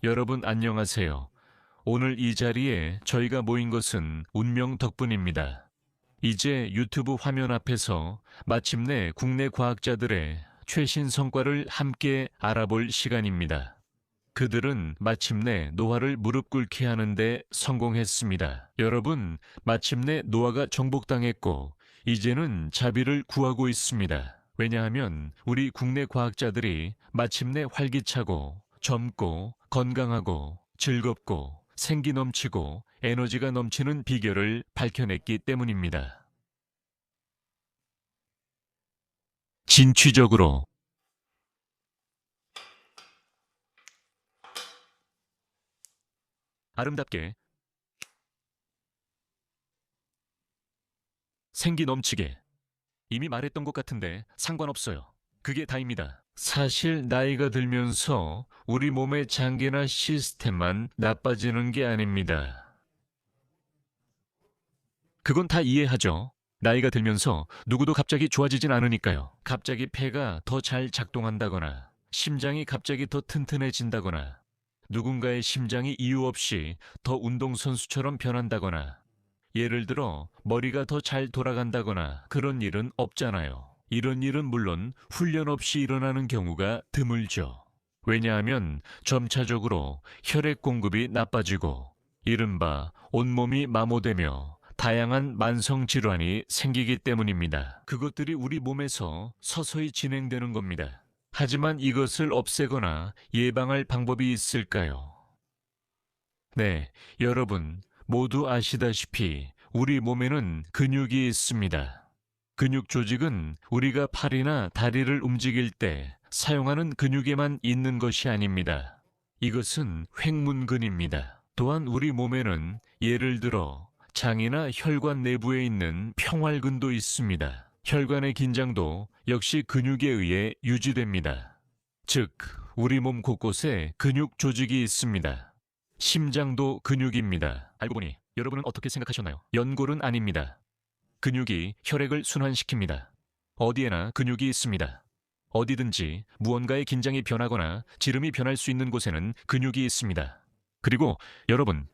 여러분 안녕하세요. 오늘 이 자리에 저희가 모인 것은 운명 덕분입니다. 이제 유튜브 화면 앞에서 마침내 국내 과학자들의 최신 성과를 함께 알아볼 시간입니다. 그들은 마침내 노화를 무릎 꿇게 하는데 성공했습니다. 여러분, 마침내 노화가 정복당했고 이제는 자비를 구하고 있습니다. 왜냐하면 우리 국내 과학자들이 마침내 활기차고 젊고 건강하고 즐겁고 생기 넘치고 에너지가 넘치는 비결을 밝혀냈기 때문입니다. 진취적으로 아름답게 생기 넘치게 이미 말했던 것 같은데 상관없어요. 그게 다입니다. 사실 나이가 들면서 우리 몸의 장기나 시스템만 나빠지는 게 아닙니다. 그건 다 이해하죠. 나이가 들면서 누구도 갑자기 좋아지진 않으니까요. 갑자기 폐가 더 잘 작동한다거나 심장이 갑자기 더 튼튼해진다거나 누군가의 심장이 이유 없이 더 운동선수처럼 변한다거나 예를 들어 머리가 더 잘 돌아간다거나 그런 일은 없잖아요. 이런 일은 물론 훈련 없이 일어나는 경우가 드물죠. 왜냐하면 점차적으로 혈액 공급이 나빠지고 이른바 온몸이 마모되며 다양한 만성 질환이 생기기 때문입니다. 그것들이 우리 몸에서 서서히 진행되는 겁니다. 하지만 이것을 없애거나 예방할 방법이 있을까요? 네, 여러분 모두 아시다시피 우리 몸에는 근육이 있습니다. 근육 조직은 우리가 팔이나 다리를 움직일 때 사용하는 근육에만 있는 것이 아닙니다. 이것은 횡문근입니다. 또한 우리 몸에는 예를 들어 장이나 혈관 내부에 있는 평활근도 있습니다. 혈관의 긴장도 역시 근육에 의해 유지됩니다. 즉, 우리 몸 곳곳에 근육 조직이 있습니다. 심장도 근육입니다. 알고 보니 여러분은 어떻게 생각하셨나요? 연골은 아닙니다. 근육이 혈액을 순환시킵니다. 어디에나 근육이 있습니다. 어디든지 무언가의 긴장이 변하거나 지름이 변할 수 있는 곳에는 근육이 있습니다. 그리고 여러분,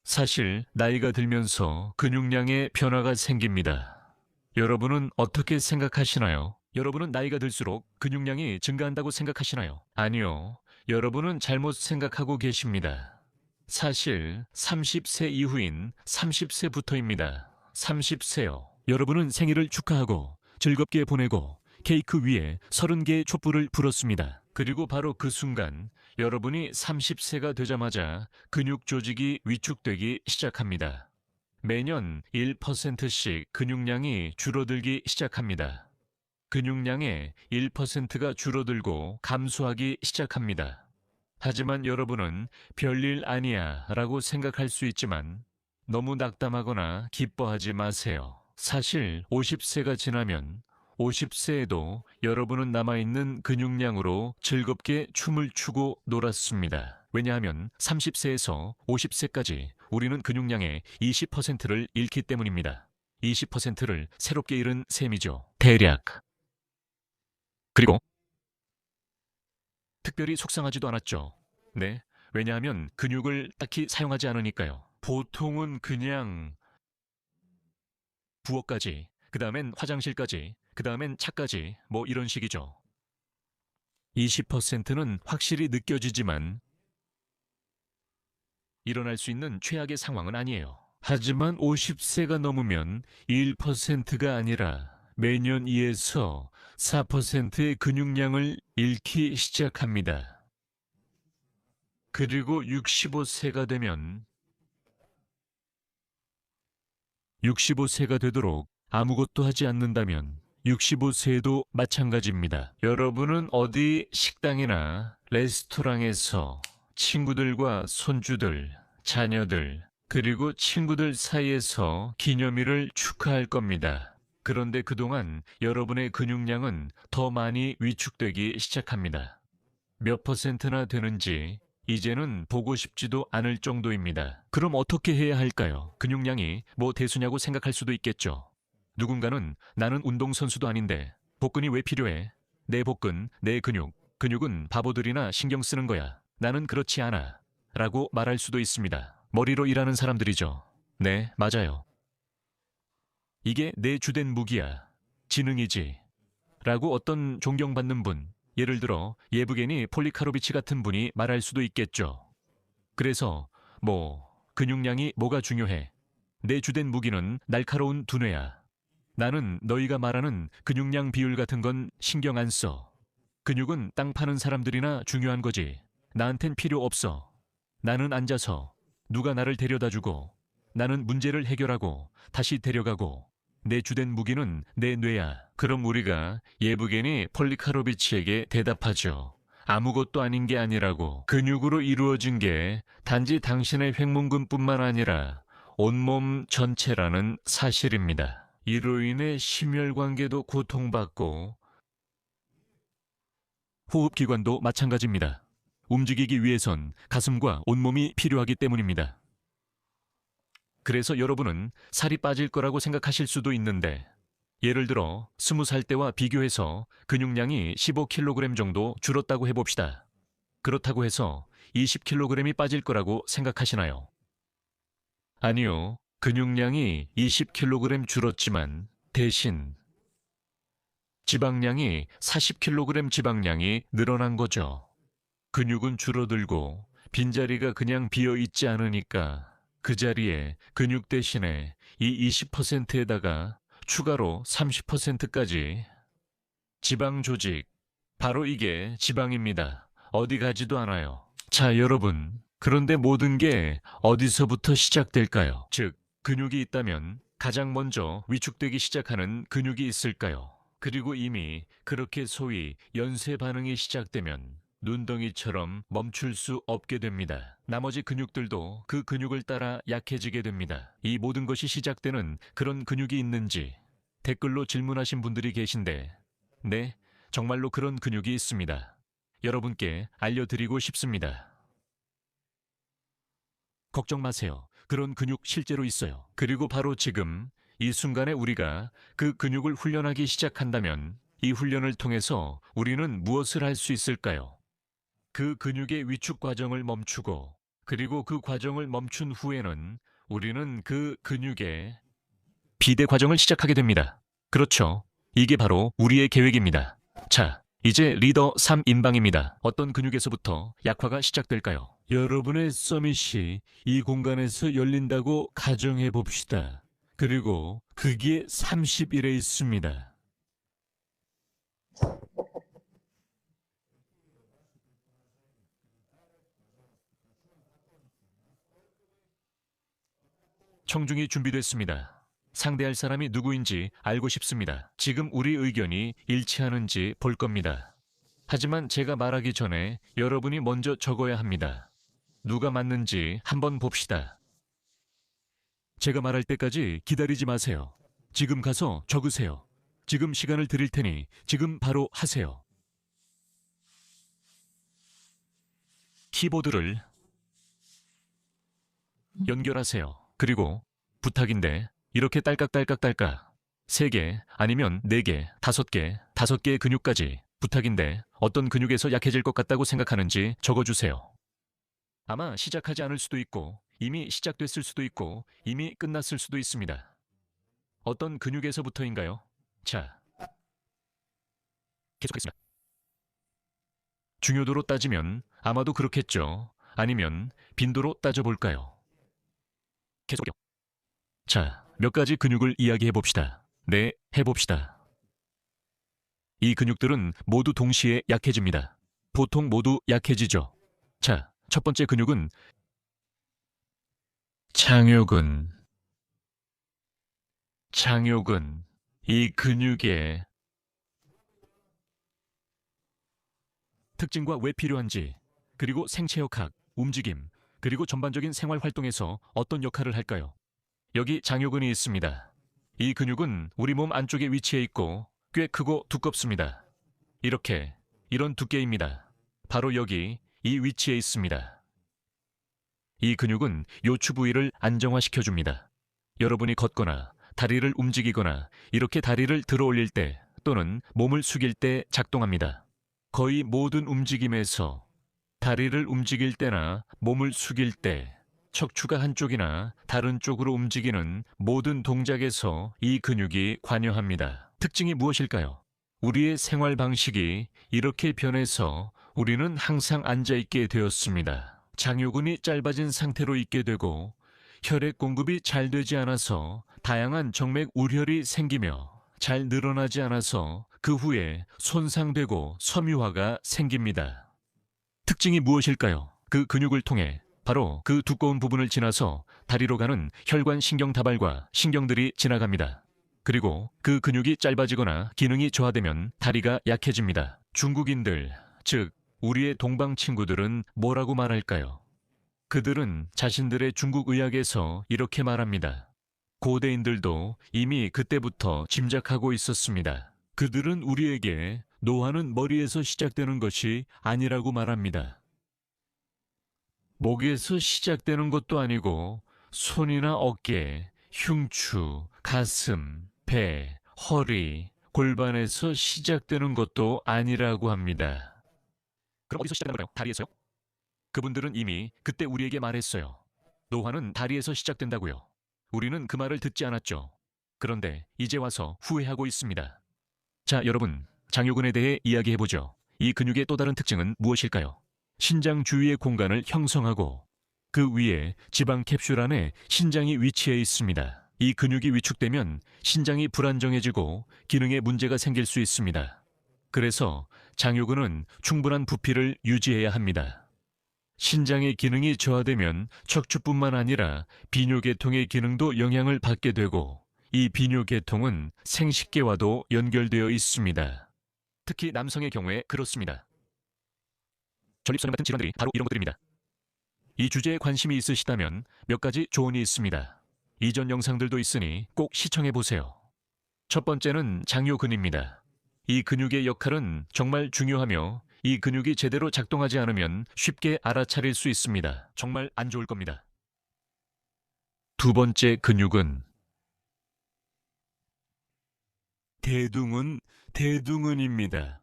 사실 나이가 들면서 근육량에 변화가 생깁니다. 여러분은 어떻게 생각하시나요? 여러분은 나이가 들수록 근육량이 증가한다고 생각하시나요? 아니요. 여러분은 잘못 생각하고 계십니다. 사실 30세 이후인 30세부터입니다. 30세요. 여러분은 생일을 축하하고 즐겁게 보내고 케이크 위에 30개의 촛불을 불었습니다. 그리고 바로 그 순간 여러분이 30세가 되자마자 근육 조직이 위축되기 시작합니다. 매년 1%씩 근육량이 줄어들기 시작합니다. 근육량의 1%가 줄어들고 감소하기 시작합니다. 하지만 여러분은 별일 아니야 라고 생각할 수 있지만 너무 낙담하거나 기뻐하지 마세요. 사실 50세가 지나면 50세에도 여러분은 남아있는 근육량으로 즐겁게 춤을 추고 놀았습니다. 왜냐하면 30세에서 50세까지 우리는 근육량의 20%를 잃기 때문입니다. 20%를 새롭게 잃은 셈이죠. 대략. 그리고 특별히 속상하지도 않았죠. 네, 왜냐하면 근육을 딱히 사용하지 않으니까요. 보통은 그냥 부엌까지, 그 다음엔 화장실까지, 그 다음엔 차까지 뭐 이런 식이죠. 20%는 확실히 느껴지지만 일어날 수 있는 최악의 상황은 아니에요. 하지만 50세가 넘으면 1%가 아니라 매년 2에서 4%의 근육량을 잃기 시작합니다. 그리고 65세가 되면 65세가 되도록 아무것도 하지 않는다면 65세에도 마찬가지입니다. 여러분은 어디 식당이나 레스토랑에서 친구들과 손주들, 자녀들, 그리고 친구들 사이에서 기념일을 축하할 겁니다. 그런데 그동안 여러분의 근육량은 더 많이 위축되기 시작합니다. 몇 퍼센트나 되는지 이제는 보고 싶지도 않을 정도입니다. 그럼 어떻게 해야 할까요? 근육량이 뭐 대수냐고 생각할 수도 있겠죠. 누군가는 나는 운동선수도 아닌데 복근이 왜 필요해? 내 복근, 내 근육, 근육은 바보들이나 신경 쓰는 거야. 나는 그렇지 않아. 라고 말할 수도 있습니다. 머리로 일하는 사람들이죠. 네, 맞아요. 이게 내 주된 무기야. 지능이지. 라고 어떤 존경받는 분, 예를 들어 예브게니 폴리카로비치 같은 분이 말할 수도 있겠죠. 그래서 근육량이 뭐가 중요해? 내 주된 무기는 날카로운 두뇌야. 나는 너희가 말하는 근육량 비율 같은 건 신경 안 써. 근육은 땅 파는 사람들이나 중요한 거지. 나한텐 필요 없어. 나는 앉아서 누가 나를 데려다주고 나는 문제를 해결하고 다시 데려가고 내 주된 무기는 내 뇌야. 그럼 우리가 예브게니 폴리카로비치에게 대답하죠. 아무것도 아닌 게 아니라고. 근육으로 이루어진 게 단지 당신의 횡문근뿐만 아니라 온몸 전체라는 사실입니다. 이로 인해 심혈관계도 고통받고 호흡기관도 마찬가지입니다. 움직이기 위해선 가슴과 온몸이 필요하기 때문입니다. 그래서 여러분은 살이 빠질 거라고 생각하실 수도 있는데 예를 들어 20살 때와 비교해서 근육량이 15kg 정도 줄었다고 해봅시다. 그렇다고 해서 20kg이 빠질 거라고 생각하시나요? 아니요. 근육량이 20kg 줄었지만 대신 지방량이 40kg 지방량이 늘어난 거죠. 근육은 줄어들고 빈자리가 그냥 비어 있지 않으니까 그 자리에 근육 대신에 이 20%에다가 추가로 30%까지 지방 조직, 바로 이게 지방입니다. 어디 가지도 않아요. 자, 여러분, 그런데 모든 게 어디서부터 시작될까요? 즉, 근육이 있다면 가장 먼저 위축되기 시작하는 근육이 있을까요? 그리고 이미 그렇게 소위 연쇄 반응이 시작되면 눈덩이처럼 멈출 수 없게 됩니다. 나머지 근육들도 그 근육을 따라 약해지게 됩니다. 이 모든 것이 시작되는 그런 근육이 있는지 댓글로 질문하신 분들이 계신데, 네, 정말로 그런 근육이 있습니다. 여러분께 알려드리고 싶습니다. 걱정 마세요. 그런 근육 실제로 있어요. 그리고 바로 지금 이 순간에 우리가 그 근육을 훈련하기 시작한다면 이 훈련을 통해서 우리는 무엇을 할 수 있을까요? 그 근육의 위축 과정을 멈추고 그리고 그 과정을 멈춘 후에는 우리는 그 근육의 비대 과정을 시작하게 됩니다. 그렇죠. 이게 바로 우리의 계획입니다. 자, 이제 리더 3인방입니다. 어떤 근육에서부터 약화가 시작될까요? 여러분의 서밋이 이 공간에서 열린다고 가정해 봅시다. 그리고 그게 30일에 있습니다. 청중이 준비됐습니다. 상대할 사람이 누구인지 알고 싶습니다. 지금 우리 의견이 일치하는지 볼 겁니다. 하지만 제가 말하기 전에 여러분이 먼저 적어야 합니다. 누가 맞는지 한번 봅시다. 제가 말할 때까지 기다리지 마세요. 지금 가서 적으세요. 지금 시간을 드릴 테니 지금 바로 하세요. 키보드를 연결하세요. 그리고 부탁인데 이렇게 딸깍딸깍딸깍 3개 아니면 4개, 5개, 5개의 근육까지 부탁인데 어떤 근육에서 약해질 것 같다고 생각하는지 적어주세요. 아마 시작하지 않을 수도 있고 이미 시작됐을 수도 있고 이미 끝났을 수도 있습니다. 어떤 근육에서부터인가요? 자, 계속하겠습니다. 중요도로 따지면 아마도 그렇겠죠. 아니면 빈도로 따져볼까요? 계속요. 자, 몇 가지 근육을 이야기해 봅시다. 네, 해봅시다. 이 근육들은 모두 동시에 약해집니다. 보통 모두 약해지죠. 자, 첫 번째 근육은 장요근. 장요근. 이 근육의 특징과 왜 필요한지, 그리고 생체역학, 움직임, 그리고 전반적인 생활 활동에서 어떤 역할을 할까요? 여기 장요근이 있습니다. 이 근육은 우리 몸 안쪽에 위치해 있고 꽤 크고 두껍습니다. 이런 두께입니다. 바로 여기 이 위치에 있습니다. 이 근육은 요추 부위를 안정화시켜줍니다. 여러분이 걷거나 다리를 움직이거나 이렇게 다리를 들어 올릴 때 또는 몸을 숙일 때 작동합니다. 거의 모든 움직임에서 다리를 움직일 때나 몸을 숙일 때, 척추가 한쪽이나 다른 쪽으로 움직이는 모든 동작에서 이 근육이 관여합니다. 특징이 무엇일까요? 우리의 생활 방식이 이렇게 변해서 우리는 항상 앉아있게 되었습니다. 장요근이 짧아진 상태로 있게 되고 혈액 공급이 잘 되지 않아서 다양한 정맥 우혈이 생기며 잘 늘어나지 않아서 그 후에 손상되고 섬유화가 생깁니다. 특징이 무엇일까요? 그 근육을 통해 바로 그 두꺼운 부분을 지나서 다리로 가는 혈관 신경 다발과 신경들이 지나갑니다. 그리고 그 근육이 짧아지거나 기능이 저하되면 다리가 약해집니다. 중국인들, 즉 우리의 동방 친구들은 뭐라고 말할까요? 그들은 자신들의 중국 의학에서 이렇게 말합니다. 고대인들도 이미 그때부터 짐작하고 있었습니다. 그들은 우리에게 노화는 머리에서 시작되는 것이 아니라고 말합니다. 목에서 시작되는 것도 아니고 손이나 어깨, 흉추, 가슴, 배, 허리, 골반에서 시작되는 것도 아니라고 합니다. 그럼 어디서 시작되는 걸까요? 다리에서요? 그분들은 이미 그때 우리에게 말했어요. 노화는 다리에서 시작된다고요. 우리는 그 말을 듣지 않았죠. 그런데 이제 와서 후회하고 있습니다. 자, 여러분, 장요근에 대해 이야기해보죠. 이 근육의 또 다른 특징은 무엇일까요? 신장 주위의 공간을 형성하고 그 위에 지방 캡슐 안에 신장이 위치해 있습니다. 이 근육이 위축되면 신장이 불안정해지고 기능에 문제가 생길 수 있습니다. 그래서 장요근은 충분한 부피를 유지해야 합니다. 신장의 기능이 저하되면 척추뿐만 아니라 비뇨계통의 기능도 영향을 받게 되고 이 비뇨계통은 생식계와도 연결되어 있습니다. 특히 남성의 경우에 그렇습니다. 전립선염 같은 질환들이 바로 이런 것들입니다. 이 주제에 관심이 있으시다면 몇 가지 조언이 있습니다. 이전 영상들도 있으니 꼭 시청해보세요. 첫 번째는 장요근입니다. 이 근육의 역할은 정말 중요하며 이 근육이 제대로 작동하지 않으면 쉽게 알아차릴 수 있습니다. 정말 안 좋을 겁니다. 두 번째 근육은 대둔근입니다.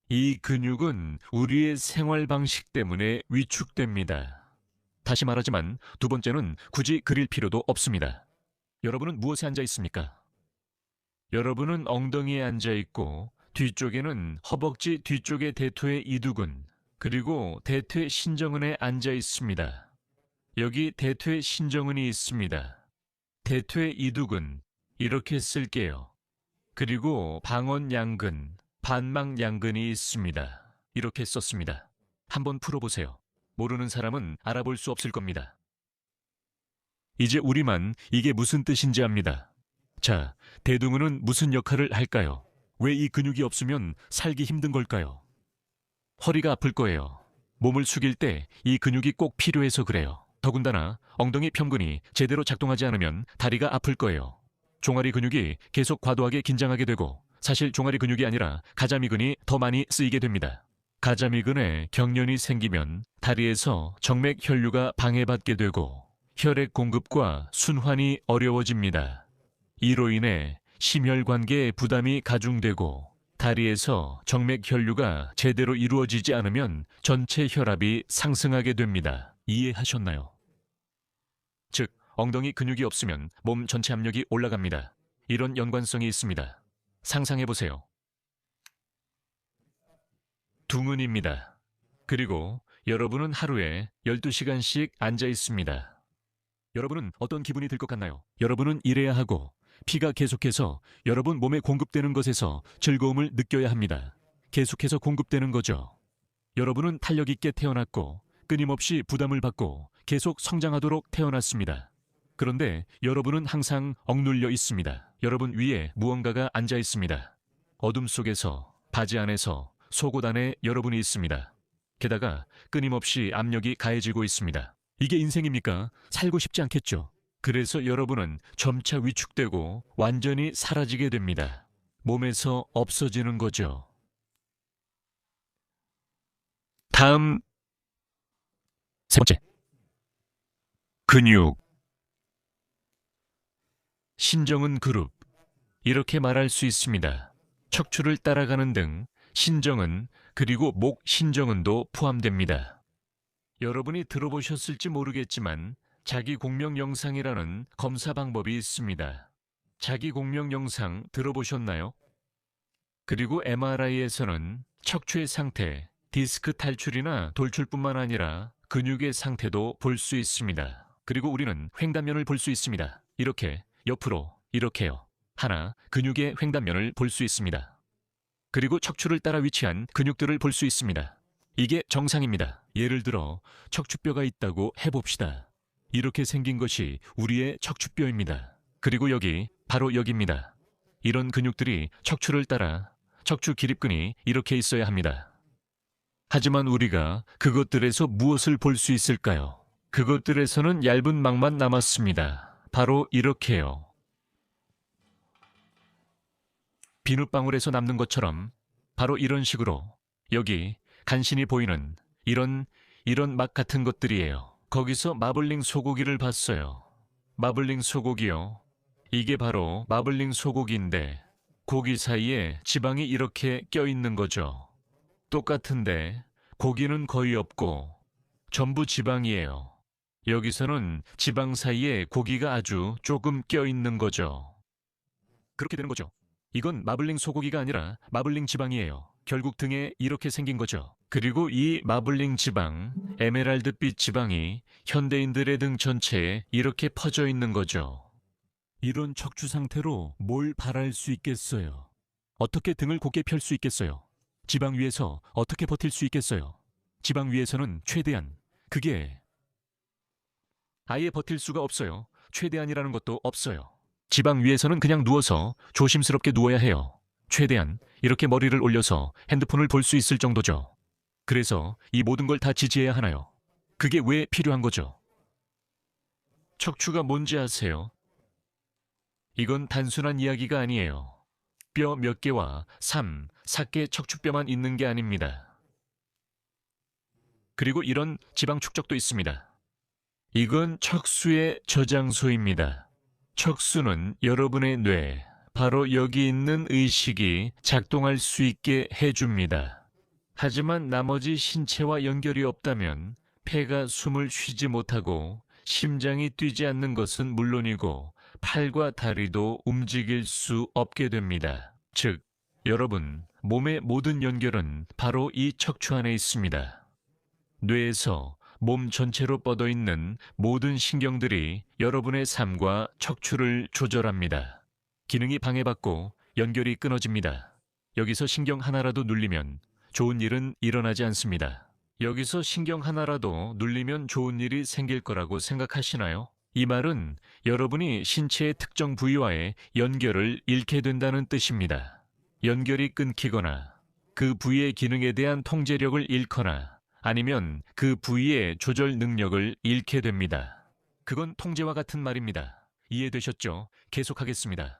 이 근육은 우리의 생활 방식 때문에 위축됩니다. 다시 말하지만 두 번째는 굳이 그릴 필요도 없습니다. 여러분은 무엇에 앉아 있습니까? 여러분은 엉덩이에 앉아 있고 뒤쪽에는 허벅지 뒤쪽의 대퇴 이두근 그리고 대퇴 신정근에 앉아 있습니다. 여기 대퇴 신정근이 있습니다. 대퇴 이두근 이렇게 쓸게요. 그리고 방언 양근, 반막 양근이 있습니다. 이렇게 썼습니다. 한번 풀어보세요. 모르는 사람은 알아볼 수 없을 겁니다. 이제 우리만 이게 무슨 뜻인지 압니다. 자, 대둔근은 무슨 역할을 할까요? 왜 이 근육이 없으면 살기 힘든 걸까요? 허리가 아플 거예요. 몸을 숙일 때 이 근육이 꼭 필요해서 그래요. 더군다나 엉덩이 평근이 제대로 작동하지 않으면 다리가 아플 거예요. 종아리 근육이 계속 과도하게 긴장하게 되고 사실 종아리 근육이 아니라 가자미근이 더 많이 쓰이게 됩니다. 가자미근에 경련이 생기면 다리에서 정맥 혈류가 방해받게 되고 혈액 공급과 순환이 어려워집니다. 이로 인해 심혈관계에 부담이 가중되고 다리에서 정맥 혈류가 제대로 이루어지지 않으면 전체 혈압이 상승하게 됩니다. 이해하셨나요? 즉, 엉덩이 근육이 없으면 몸 전체 압력이 올라갑니다. 이런 연관성이 있습니다. 상상해보세요. 둥근입니다. 그리고 여러분은 하루에 12시간씩 앉아 있습니다. 여러분은 어떤 기분이 들 것 같나요? 여러분은 일해야 하고 피가 계속해서 여러분 몸에 공급되는 것에서 즐거움을 느껴야 합니다. 계속해서 공급되는 거죠. 여러분은 탄력 있게 태어났고 끊임없이 부담을 받고 계속 성장하도록 태어났습니다. 그런데 여러분은 항상 억눌려 있습니다. 여러분 위에 무언가가 앉아 있습니다. 어둠 속에서, 바지 안에서, 속옷 안에 여러분이 있습니다. 게다가 끊임없이 압력이 가해지고 있습니다. 이게 인생입니까? 살고 싶지 않겠죠? 그래서 여러분은 점차 위축되고 완전히 사라지게 됩니다. 몸에서 없어지는 거죠. 다음 세 번째. 근육. 신정은 그룹. 이렇게 말할 수 있습니다. 척추를 따라가는 등 신정은 그리고 목 신정은도 포함됩니다. 여러분이 들어보셨을지 모르겠지만 자기 공명 영상이라는 검사 방법이 있습니다. 자기 공명 영상 들어보셨나요? 그리고 MRI에서는 척추의 상태, 디스크 탈출이나 돌출뿐만 아니라 근육의 상태도 볼 수 있습니다. 그리고 우리는 횡단면을 볼 수 있습니다. 이렇게, 옆으로, 이렇게요. 하나, 근육의 횡단면을 볼 수 있습니다. 그리고 척추를 따라 위치한 근육들을 볼 수 있습니다. 이게 정상입니다. 예를 들어 척추뼈가 있다고 해봅시다. 이렇게 생긴 것이 우리의 척추뼈입니다. 그리고 여기, 바로 여기입니다. 이런 근육들이 척추를 따라 척추 기립근이 이렇게 있어야 합니다. 하지만 우리가 그것들에서 무엇을 볼 수 있을까요? 그것들에서는 얇은 막만 남았습니다. 바로 이렇게요. 비눗방울에서 남는 것처럼 바로 이런 식으로 여기 간신히 보이는 이런 막 같은 것들이에요. 거기서 마블링 소고기를 봤어요. 마블링 소고기요. 이게 바로 마블링 소고기인데 고기 사이에 지방이 이렇게 껴있는 거죠. 똑같은데 고기는 거의 없고 전부 지방이에요. 여기서는 지방 사이에 고기가 아주 조금 껴있는 거죠. 그렇게 되는 거죠. 이건 마블링 소고기가 아니라 마블링 지방이에요. 결국 등에 이렇게 생긴 거죠. 그리고 이 마블링 지방, 에메랄드빛 지방이 현대인들의 등 전체에 이렇게 퍼져 있는 거죠. 이런 척추 상태로 뭘 바랄 수 있겠어요? 어떻게 등을 곧게 펼 수 있겠어요? 지방 위에서 어떻게 버틸 수 있겠어요? 지방 위에서는 최대한, 그게 아예 버틸 수가 없어요. 최대한이라는 것도 없어요. 지방 위에서는 그냥 누워서 조심스럽게 누워야 해요. 최대한 이렇게 머리를 올려서 핸드폰을 볼 수 있을 정도죠. 그래서 이 모든 걸 다 지지해야 하나요? 그게 왜 필요한 거죠? 척추가 뭔지 아세요? 이건 단순한 이야기가 아니에요. 뼈 몇 개와 3, 4개 척추뼈만 있는 게 아닙니다. 그리고 이런 지방 축적도 있습니다. 이건 척수의 저장소입니다. 척수는 여러분의 뇌, 바로 여기 있는 의식이 작동할 수 있게 해줍니다. 하지만 나머지 신체와 연결이 없다면 폐가 숨을 쉬지 못하고 심장이 뛰지 않는 것은 물론이고 팔과 다리도 움직일 수 없게 됩니다. 즉, 여러분, 몸의 모든 연결은 바로 이 척추 안에 있습니다. 뇌에서 몸 전체로 뻗어있는 모든 신경들이 여러분의 삶과 척추를 조절합니다. 기능이 방해받고 연결이 끊어집니다. 여기서 신경 하나라도 눌리면 좋은 일은 일어나지 않습니다. 여기서 신경 하나라도 눌리면 좋은 일이 생길 거라고 생각하시나요? 이 말은 여러분이 신체의 특정 부위와의 연결을 잃게 된다는 뜻입니다. 연결이 끊기거나 그 부위의 기능에 대한 통제력을 잃거나 아니면 그 부위의 조절 능력을 잃게 됩니다. 그건 통제와 같은 말입니다. 이해되셨죠? 계속하겠습니다.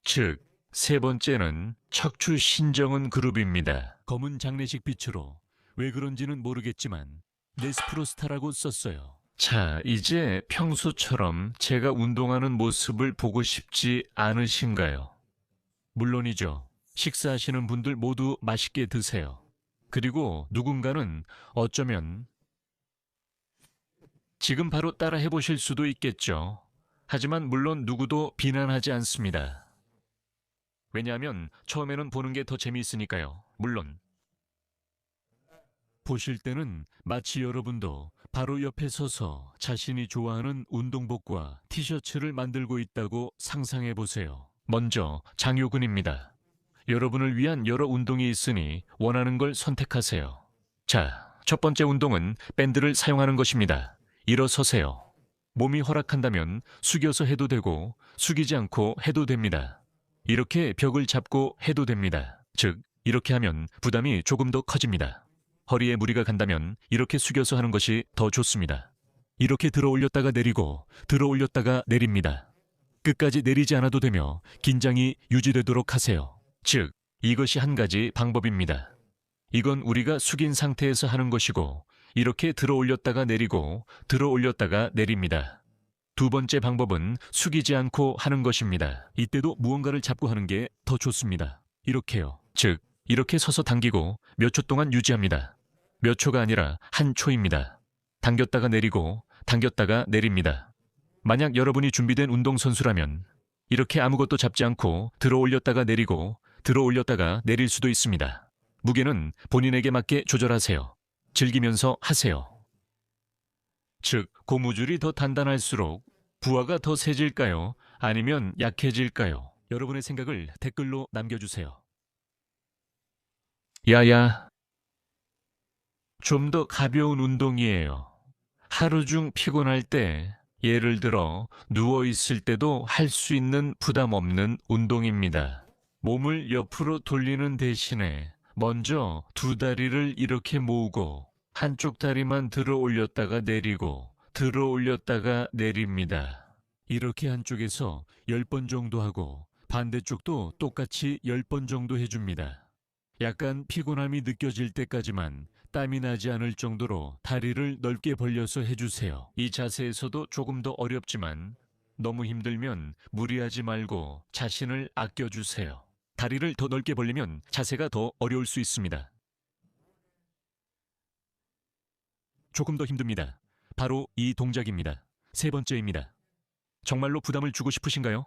즉, 세 번째는 척추 신정은 그룹입니다. 검은 장례식 빛으로 왜 그런지는 모르겠지만 네스프로스타라고 썼어요. 자, 이제 평소처럼 제가 운동하는 모습을 보고 싶지 않으신가요? 물론이죠. 식사하시는 분들 모두 맛있게 드세요. 그리고 누군가는 어쩌면 지금 바로 따라 해보실 수도 있겠죠. 하지만 물론 누구도 비난하지 않습니다. 왜냐하면 처음에는 보는 게 더 재미있으니까요. 물론 보실 때는 마치 여러분도 바로 옆에 서서 자신이 좋아하는 운동복과 티셔츠를 만들고 있다고 상상해 보세요. 먼저 장요근입니다. 여러분을 위한 여러 운동이 있으니 원하는 걸 선택하세요. 자, 첫 번째 운동은 밴드를 사용하는 것입니다. 일어서세요. 몸이 허락한다면 숙여서 해도 되고 숙이지 않고 해도 됩니다. 이렇게 벽을 잡고 해도 됩니다. 즉, 이렇게 하면 부담이 조금 더 커집니다. 허리에 무리가 간다면 이렇게 숙여서 하는 것이 더 좋습니다. 이렇게 들어 올렸다가 내리고 들어 올렸다가 내립니다. 끝까지 내리지 않아도 되며 긴장이 유지되도록 하세요. 즉, 이것이 한 가지 방법입니다. 이건 우리가 숙인 상태에서 하는 것이고 이렇게 들어 올렸다가 내리고 들어 올렸다가 내립니다. 두 번째 방법은 숙이지 않고 하는 것입니다. 이때도 무언가를 잡고 하는 게 더 좋습니다. 이렇게요. 즉, 이렇게 서서 당기고 몇 초 동안 유지합니다. 몇 초가 아니라 한 초입니다. 당겼다가 내리고 당겼다가 내립니다. 만약 여러분이 준비된 운동선수라면 이렇게 아무것도 잡지 않고 들어 올렸다가 내리고 들어 올렸다가 내릴 수도 있습니다. 무게는 본인에게 맞게 조절하세요. 즐기면서 하세요. 즉, 고무줄이 더 단단할수록 부하가 더 세질까요? 아니면 약해질까요? 여러분의 생각을 댓글로 남겨주세요. 야야, 좀 더 가벼운 운동이에요. 하루 중 피곤할 때, 예를 들어 누워있을 때도 할 수 있는 부담 없는 운동입니다. 몸을 옆으로 돌리는 대신에 먼저 두 다리를 이렇게 모으고 한쪽 다리만 들어 올렸다가 내리고 들어 올렸다가 내립니다. 이렇게 한쪽에서 10번 정도 하고 반대쪽도 똑같이 10번 정도 해줍니다. 약간 피곤함이 느껴질 때까지만 땀이 나지 않을 정도로 다리를 넓게 벌려서 해주세요. 이 자세에서도 조금 더 어렵지만 너무 힘들면 무리하지 말고 자신을 아껴주세요. 다리를 더 넓게 벌리면 자세가 더 어려울 수 있습니다. 조금 더 힘듭니다. 바로 이 동작입니다. 세 번째입니다. 정말로 부담을 주고 싶으신가요?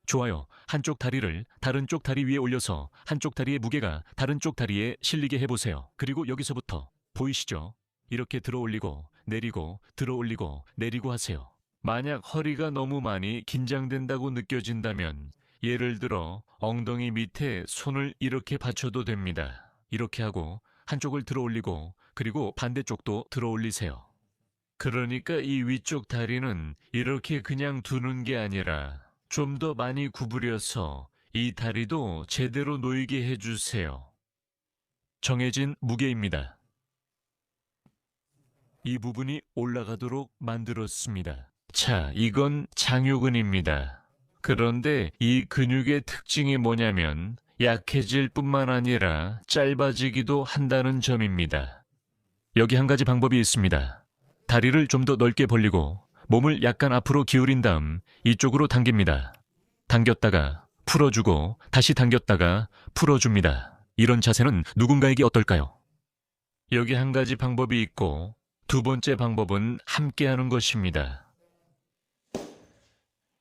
좋아요. 한쪽 다리를 다른 쪽 다리 위에 올려서 한쪽 다리의 무게가 다른 쪽 다리에 실리게 해보세요. 그리고 여기서부터 보이시죠? 이렇게 들어 올리고 내리고 들어 올리고 내리고 하세요. 만약 허리가 너무 많이 긴장된다고 느껴진다면 예를 들어 엉덩이 밑에 손을 이렇게 받쳐도 됩니다. 이렇게 하고 한쪽을 들어 올리고 그리고 반대쪽도 들어 올리세요. 그러니까 이 위쪽 다리는 이렇게 그냥 두는 게 아니라 좀 더 많이 구부려서 이 다리도 제대로 놓이게 해주세요. 정해진 무게입니다. 이 부분이 올라가도록 만들었습니다. 자, 이건 장요근입니다. 그런데 이 근육의 특징이 뭐냐면 약해질 뿐만 아니라 짧아지기도 한다는 점입니다. 여기 한 가지 방법이 있습니다. 다리를 좀 더 넓게 벌리고 몸을 약간 앞으로 기울인 다음 이쪽으로 당깁니다. 당겼다가 풀어주고 다시 당겼다가 풀어줍니다. 이런 자세는 누군가에게 어떨까요? 여기 한 가지 방법이 있고 두 번째 방법은 함께 하는 것입니다.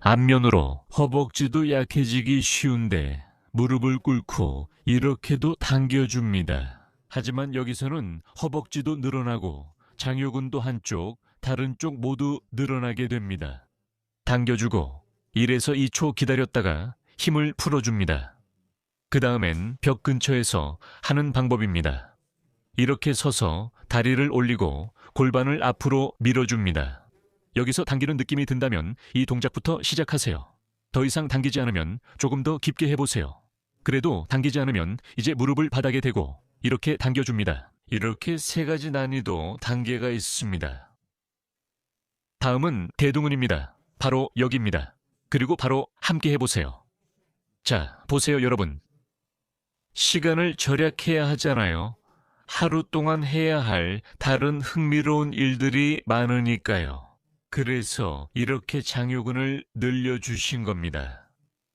앞면으로 허벅지도 약해지기 쉬운데 무릎을 꿇고 이렇게도 당겨줍니다. 하지만 여기서는 허벅지도 늘어나고 장요근도 한쪽, 다른 쪽 모두 늘어나게 됩니다. 당겨주고 1에서 2초 기다렸다가 힘을 풀어줍니다. 그 다음엔 벽 근처에서 하는 방법입니다. 이렇게 서서 다리를 올리고 골반을 앞으로 밀어줍니다. 여기서 당기는 느낌이 든다면 이 동작부터 시작하세요. 더 이상 당기지 않으면 조금 더 깊게 해보세요. 그래도 당기지 않으면 이제 무릎을 바닥에 대고 이렇게 당겨줍니다. 이렇게 세 가지 난이도 단계가 있습니다. 다음은 대둔근입니다. 바로 여기입니다. 그리고 바로 함께 해보세요. 자, 보세요 여러분. 시간을 절약해야 하잖아요. 하루 동안 해야 할 다른 흥미로운 일들이 많으니까요. 그래서 이렇게 장요근을 늘려주신 겁니다.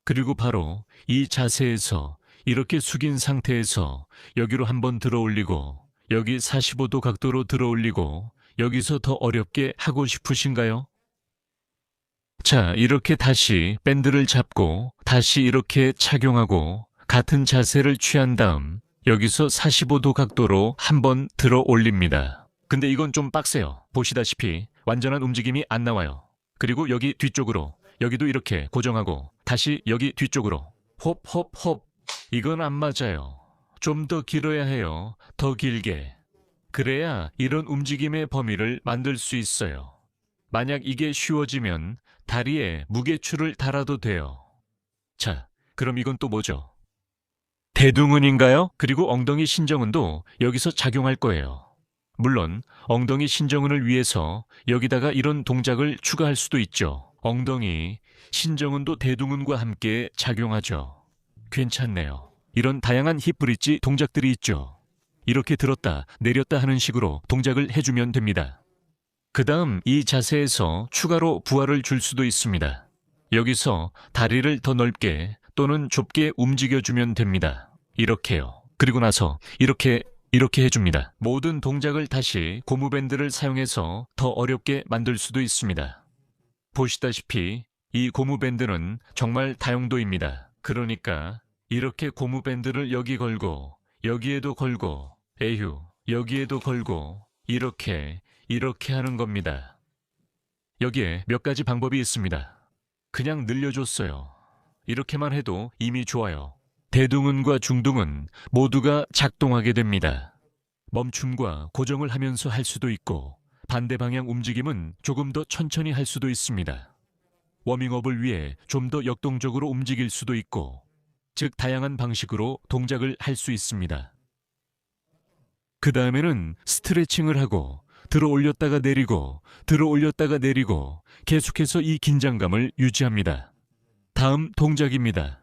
그리고 바로 이 자세에서 이렇게 숙인 상태에서 여기로 한번 들어 올리고 여기 45도 각도로 들어 올리고 여기서 더 어렵게 하고 싶으신가요? 자, 이렇게 다시 밴드를 잡고 다시 이렇게 착용하고 같은 자세를 취한 다음 여기서 45도 각도로 한번 들어 올립니다. 근데 이건 좀 빡세요. 보시다시피 완전한 움직임이 안 나와요. 그리고 여기 뒤쪽으로 여기도 이렇게 고정하고 다시 여기 뒤쪽으로 홉홉홉. 이건 안 맞아요. 좀 더 길어야 해요. 더 길게. 그래야 이런 움직임의 범위를 만들 수 있어요. 만약 이게 쉬워지면 다리에 무게추를 달아도 돼요. 자, 그럼 이건 또 뭐죠? 대둔근인가요? 그리고 엉덩이 신정근도 여기서 작용할 거예요. 물론 엉덩이 신정근을 위해서 여기다가 이런 동작을 추가할 수도 있죠. 엉덩이 신정근도 대둔근과 함께 작용하죠. 괜찮네요. 이런 다양한 힙브릿지 동작들이 있죠. 이렇게 들었다 내렸다 하는 식으로 동작을 해주면 됩니다. 그 다음 이 자세에서 추가로 부하를 줄 수도 있습니다. 여기서 다리를 더 넓게 또는 좁게 움직여주면 됩니다. 이렇게요. 그리고 나서 이렇게 해줍니다. 모든 동작을 다시 고무밴드를 사용해서 더 어렵게 만들 수도 있습니다. 보시다시피 이 고무밴드는 정말 다용도입니다. 그러니까 이렇게 고무밴드를 여기 걸고 여기에도 걸고 에휴 여기에도 걸고 이렇게 하는 겁니다. 여기에 몇 가지 방법이 있습니다. 그냥 늘려줬어요. 이렇게만 해도 이미 좋아요. 대둔근과 중둔근 모두가 작동하게 됩니다. 멈춤과 고정을 하면서 할 수도 있고 반대 방향 움직임은 조금 더 천천히 할 수도 있습니다. 워밍업을 위해 좀 더 역동적으로 움직일 수도 있고 즉 다양한 방식으로 동작을 할 수 있습니다. 그 다음에는 스트레칭을 하고 들어 올렸다가 내리고 들어 올렸다가 내리고 계속해서 이 긴장감을 유지합니다. 다음 동작입니다.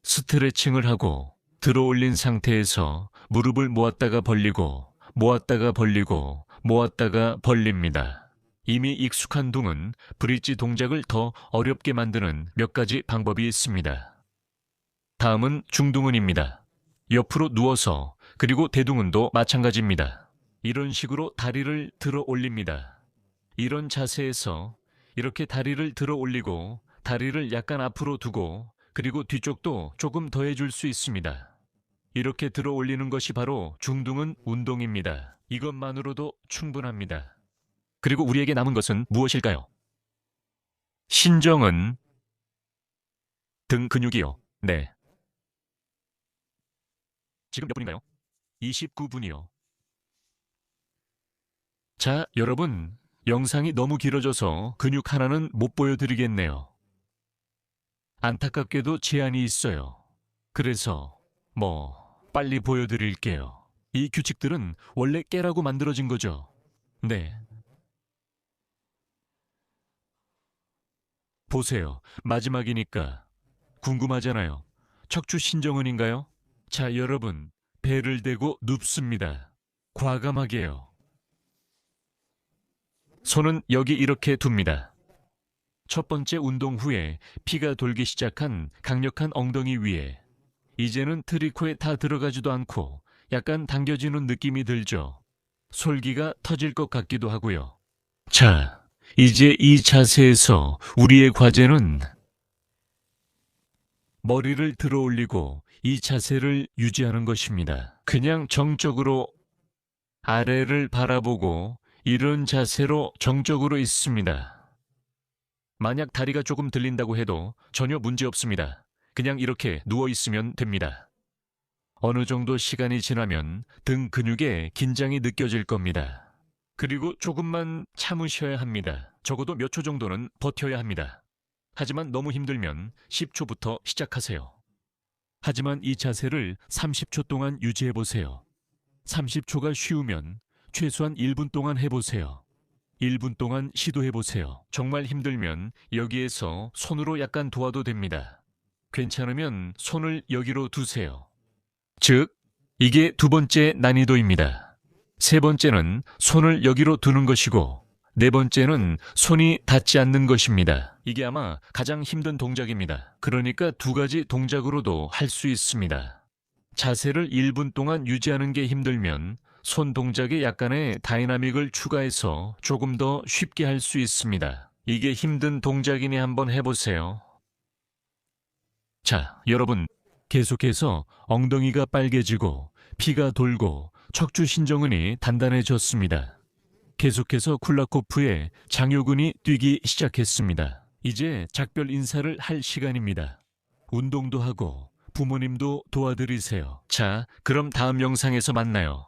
스트레칭을 하고 들어 올린 상태에서 무릎을 모았다가 벌리고 모았다가 벌리고 모았다가 벌립니다. 이미 익숙한 동은 브릿지 동작을 더 어렵게 만드는 몇 가지 방법이 있습니다. 다음은 중둔근입니다. 옆으로 누워서 그리고 대둔근도 마찬가지입니다. 이런 식으로 다리를 들어 올립니다. 이런 자세에서 이렇게 다리를 들어 올리고 다리를 약간 앞으로 두고 그리고 뒤쪽도 조금 더 해줄 수 있습니다. 이렇게 들어 올리는 것이 바로 중둔근 운동입니다. 이것만으로도 충분합니다. 그리고 우리에게 남은 것은 무엇일까요? 신정은 등 근육이요. 네. 지금 몇 분인가요? 29분이요. 자, 여러분, 영상이 너무 길어져서 근육 하나는 못 보여드리겠네요. 안타깝게도 제한이 있어요. 그래서 빨리 보여드릴게요. 이 규칙들은 원래 깨라고 만들어진 거죠. 네. 보세요. 마지막이니까 궁금하잖아요. 척추 신정은인가요? 자, 여러분, 배를 대고 눕습니다. 과감하게요. 손은 여기 이렇게 둡니다. 첫 번째 운동 후에 피가 돌기 시작한 강력한 엉덩이 위에 이제는 트리코에 다 들어가지도 않고 약간 당겨지는 느낌이 들죠. 솔기가 터질 것 같기도 하고요. 자, 이제 이 자세에서 우리의 과제는 머리를 들어 올리고 이 자세를 유지하는 것입니다. 그냥 정적으로 아래를 바라보고 이런 자세로 정적으로 있습니다. 만약 다리가 조금 들린다고 해도 전혀 문제 없습니다. 그냥 이렇게 누워 있으면 됩니다. 어느 정도 시간이 지나면 등 근육에 긴장이 느껴질 겁니다. 그리고 조금만 참으셔야 합니다. 적어도 몇 초 정도는 버텨야 합니다. 하지만 너무 힘들면 10초부터 시작하세요. 하지만 이 자세를 30초 동안 유지해 보세요. 30초가 쉬우면 최소한 1분 동안 해보세요. 1분 동안 시도해보세요. 정말 힘들면 여기에서 손으로 약간 도와도 됩니다. 괜찮으면 손을 여기로 두세요. 즉, 이게 두 번째 난이도입니다. 세 번째는 손을 여기로 두는 것이고, 네 번째는 손이 닿지 않는 것입니다. 이게 아마 가장 힘든 동작입니다. 그러니까 두 가지 동작으로도 할 수 있습니다. 자세를 1분 동안 유지하는 게 힘들면 손 동작에 약간의 다이나믹을 추가해서 조금 더 쉽게 할 수 있습니다. 이게 힘든 동작이니 한번 해보세요. 자, 여러분, 계속해서 엉덩이가 빨개지고 피가 돌고 척추 신정근이 단단해졌습니다. 계속해서 쿨라코프에 장요근이 뛰기 시작했습니다. 이제 작별 인사를 할 시간입니다. 운동도 하고 부모님도 도와드리세요. 자, 그럼 다음 영상에서 만나요.